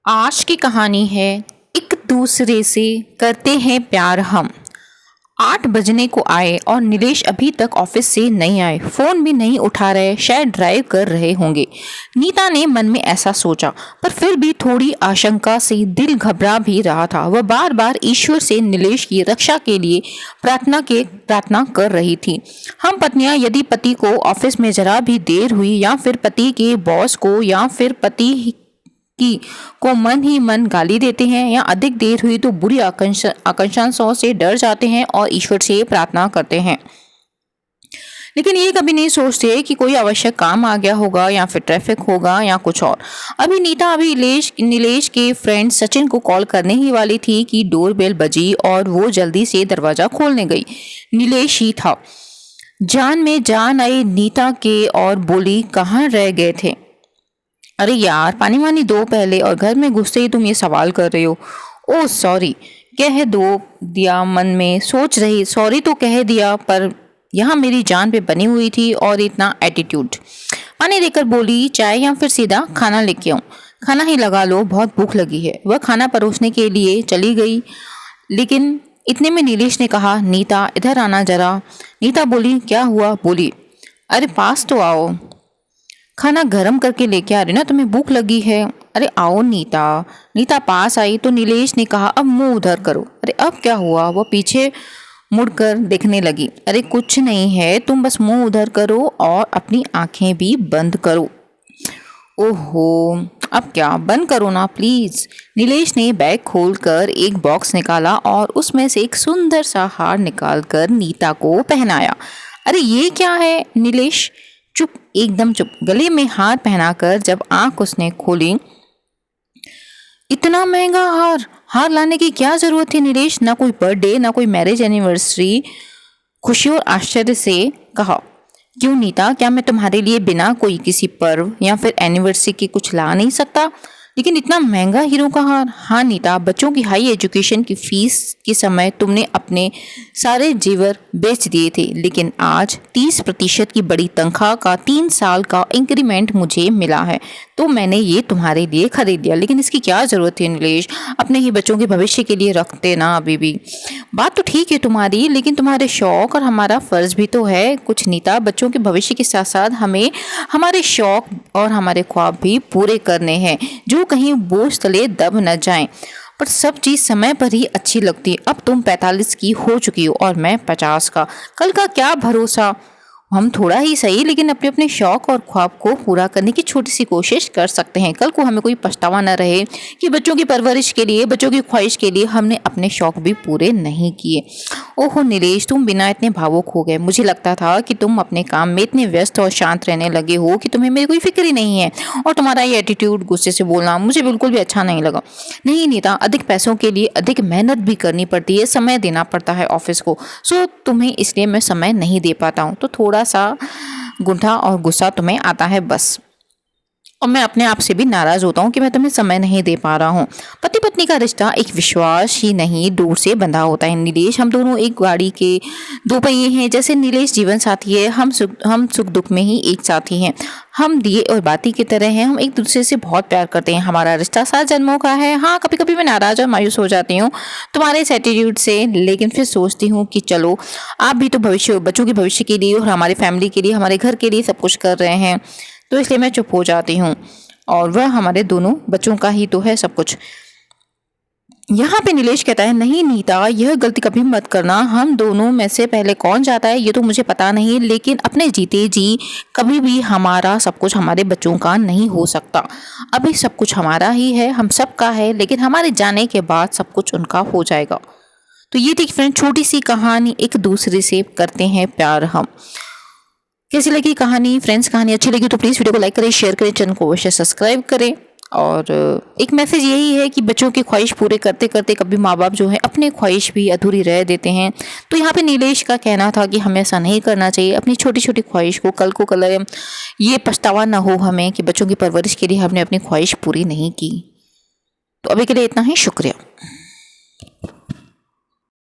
आज की कहानी है एक दूसरे से करते हैं प्यार हम। 8 बजने को आए और नीलेश अभी तक ऑफिस से नहीं आए, फोन भी नहीं उठा रहे, शायद ड्राइव कर रहे होंगे। नीता ने मन में ऐसा सोचा, पर फिर भी थोड़ी आशंका से दिल घबरा भी रहा था। वह बार बार ईश्वर से नीलेश की रक्षा के लिए प्रार्थना कर रही थी। हम पत्नियां यदि पति को ऑफिस में जरा भी देर हुई या फिर पति के बॉस को या फिर पति की को मन ही मन गाली देते हैं या अधिक देर हुई तो बुरी आकांक्षाओं से डर जाते हैं और ईश्वर से प्रार्थना करते हैं, लेकिन ये कभी नहीं सोचते कि कोई आवश्यक काम आ गया होगा या फिर ट्रैफिक होगा या कुछ और। अभी नीलेश के फ्रेंड सचिन को कॉल करने ही वाली थी कि डोरबेल बजी और वो जल्दी से दरवाजा खोलने गई। नीलेश ही था। जान में जान आई नीता के और बोली, कहाँ रह गए थे? अरे यार, पानी वानी दो पहले, और घर में घुसते ही तुम ये सवाल कर रहे हो। ओह सॉरी, कह दो दिया। मन में सोच रही, सॉरी तो कह दिया, पर यहाँ मेरी जान पे बनी हुई थी और इतना एटीट्यूड। पानी देकर बोली, चाय या फिर सीधा खाना लेके आऊं? खाना ही लगा लो, बहुत भूख लगी है। वह खाना परोसने के लिए चली गई, लेकिन इतने में नीलेश ने कहा, नीता इधर आना जरा। नीता बोली, क्या हुआ? बोली, अरे पास तो आओ, खाना गरम करके लेके आ रही ना, तुम्हें भूख लगी है। अरे आओ नीता। नीता पास आई तो नीलेश ने कहा, अब मुंह उधर करो। अरे अब क्या हुआ? वो पीछे मुड़कर देखने लगी। अरे कुछ नहीं है, तुम बस मुंह उधर करो और अपनी आंखें भी बंद करो। ओहो, अब क्या? बंद करो ना प्लीज। नीलेश ने बैग खोलकर एक बॉक्स निकाला और उसमें से एक सुंदर सा हार निकालकर नीता को पहनाया। अरे ये क्या है? नीलेश चुप, एकदम चुप। गले में हार पहनाकर जब आंख उसने खोली, इतना महंगा हार लाने की क्या जरूरत थी नीलेश? ना कोई बर्थडे, ना कोई मैरिज एनिवर्सरी। खुशी और आश्चर्य से कहा, क्यों नीता, क्या मैं तुम्हारे लिए बिना कोई किसी पर्व या फिर एनिवर्सरी के कुछ ला नहीं सकता? लेकिन इतना महंगा हीरो का हार? हाँ नीता, बच्चों की हाई एजुकेशन की फीस के समय तुमने अपने सारे जेवर बेच दिए थे, लेकिन आज 30% की बड़ी तनख्वाह का 3 साल का इंक्रीमेंट मुझे मिला है, तो मैंने ये तुम्हारे लिए खरीद लिया। लेकिन इसकी क्या जरूरत थी नीलेश? अपने ही बच्चों के भविष्य के लिए रखते ना। अभी भी बात तो ठीक है तुम्हारी, लेकिन तुम्हारे शौक और हमारा फर्ज भी तो है कुछ नीता। बच्चों के भविष्य के साथ साथ हमें हमारे शौक और हमारे ख्वाब भी पूरे करने हैं, जो कहीं बोझ तले दब न जाएं। पर सब चीज समय पर ही अच्छी लगती है। अब तुम 45 की हो चुकी हो और मैं 50 का। कल का क्या भरोसा? हम थोड़ा ही सही, लेकिन अपने अपने शौक और ख्वाब को पूरा करने की छोटी सी कोशिश कर सकते हैं। कल को हमें कोई पछतावा न रहे कि बच्चों की परवरिश के लिए, बच्चों की ख्वाहिश के लिए हमने अपने शौक भी पूरे नहीं किए। ओहो नीलेश, तुम बिना इतने भावुक हो गए। मुझे लगता था कि तुम अपने काम में इतने व्यस्त और शांत रहने लगे हो कि तुम्हें मेरी कोई फिक्र ही नहीं है, और तुम्हारा ये एटीट्यूड, गुस्से से बोलना मुझे बिल्कुल भी अच्छा नहीं लगा। नहीं नीता, अधिक पैसों के लिए अधिक मेहनत भी करनी पड़ती है, समय देना पड़ता है ऑफिस को, सो तुम्हें इसलिए मैं समय नहीं दे पाता हूँ। तो थोड़ा सा गुंठा और गुस्सा तुम्हें आता है बस, और मैं अपने आप से भी नाराज होता हूँ कि मैं तुम्हें समय नहीं दे पा रहा हूँ। पति पत्नी का रिश्ता एक विश्वास ही नहीं, डोर से बंधा होता है नीलेश। हम दोनों एक गाड़ी के 2 पहिए हैं। जैसे नीलेश जीवन साथी है, हम सुख दुख में ही एक साथी हैं। हम दिए और बाती की तरह हैं। हम एक दूसरे से बहुत प्यार करते हैं। हमारा रिश्ता 7 जन्मों का है। हाँ, कभी कभी मैं नाराज और मायूस हो जाती हूँ तुम्हारे इस एटीट्यूड से, लेकिन फिर सोचती हूँ कि चलो, आप भी तो बच्चों के भविष्य के लिए और हमारे फैमिली के लिए, हमारे घर के लिए सब कुछ कर रहे हैं, तो इसलिए मैं चुप हो जाती हूँ। और वह हमारे दोनों बच्चों का ही तो है सब कुछ। यहाँ पे नीलेश कहता है, नहीं नीता, यह गलती कभी मत करना। हम दोनों में से पहले कौन जाता है ये तो मुझे पता नहीं, लेकिन अपने जीते जी कभी भी हमारा सब कुछ हमारे बच्चों का नहीं हो सकता। अभी सब कुछ हमारा ही है, हम सबका है, लेकिन हमारे जाने के बाद सब कुछ उनका हो जाएगा। तो ये थी फ्रेंड छोटी सी कहानी, एक दूसरे से करते हैं प्यार हम। कैसी लगी कहानी फ्रेंड्स? कहानी अच्छी लगी तो प्लीज़ वीडियो को लाइक करें, शेयर करें, चैनल को अवश्य सब्सक्राइब करें। और एक मैसेज यही है कि बच्चों की ख्वाहिश पूरे करते करते कभी माँ बाप जो है अपने ख्वाहिश भी अधूरी रह देते हैं। तो यहाँ पे नीलेश का कहना था कि हमें ऐसा नहीं करना चाहिए। अपनी छोटी छोटी ख्वाहिश को कल को ये पछतावा ना हो हमें कि बच्चों की परवरिश के लिए हमने अपनी ख्वाहिश पूरी नहीं की। तो अभी के लिए इतना ही, शुक्रिया।